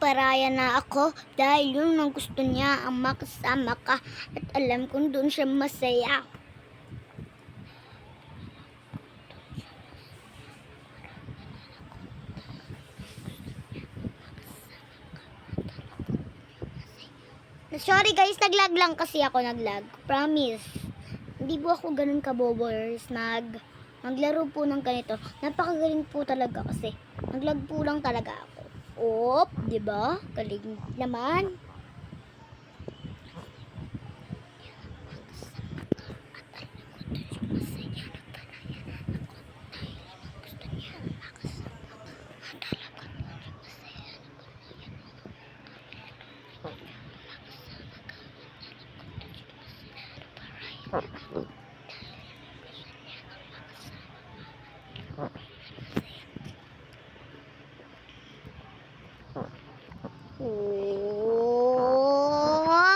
nagparaya na ako dahil yun ang gusto niya, ang makasama ka. At alam kong doon siya masaya. Sorry guys, naglag lang kasi ako, naglag. Promise. Hindi po ako ganun kabobers. Naglaro po ng ganito. Napakagaling po talaga kasi. Naglag po lang talaga ako. Op, 'di ba? Galing naman.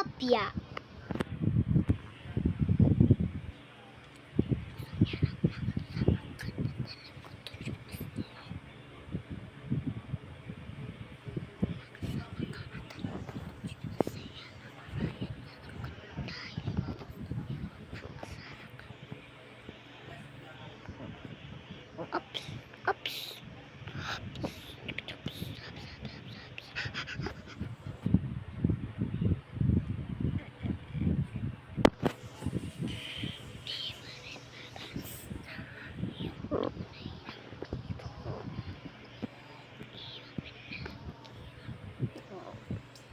Opya. Ups, ups.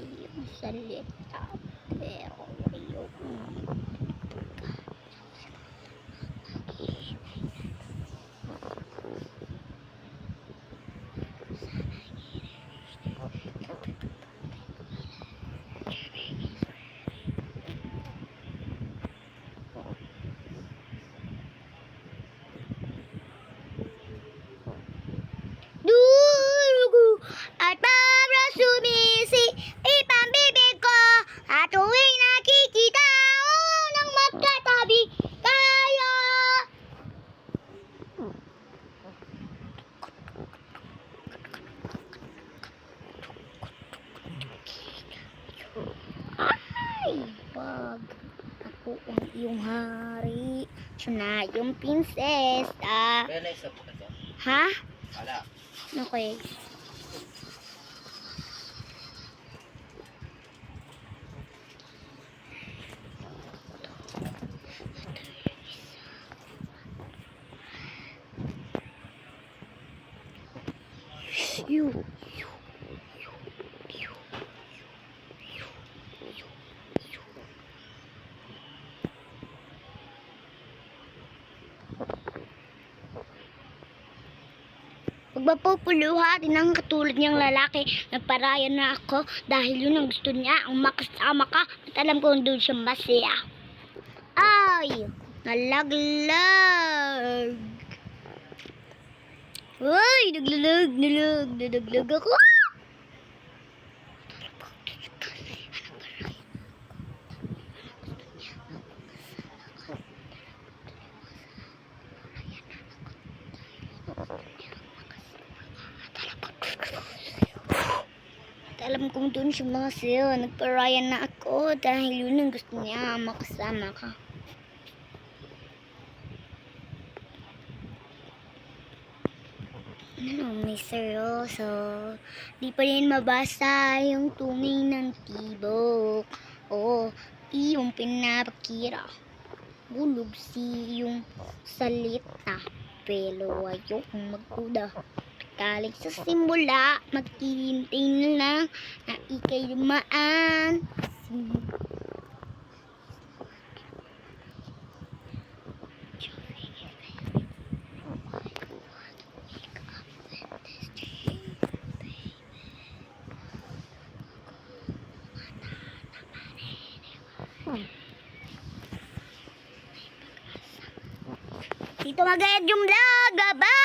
Yung salita, pero ayoko. Durugo at para sumisi ipambibig ko at tuwing nakikita ko ng magkatabi tayo. Ay, wag. Ako ang iyong hari. Siya na yung prinsesa. Ha? Wala. Okay. You. Magpapupuluha din ang katulad niyang lalaki. Nagparaya na ako dahil yun ang gusto niya, ang makasama ka. At alam ko doon siya masaya. Ay! Nalaglag! Uy! Nalaglag ako! Alam kong doon siya masaya. Nagparaya na ako dahil yun ang gusto niya, makasama ka. Ano, may seryoso. Di pa rin mabasa yung tunay ng tibok. Oo, iyong pinapakira. Bulog si yung salita. Pero ayokong magkuda. Galing sa simula, maghihintay na lang na ikay dumaan. Dito mag-end yung vlog. Bye!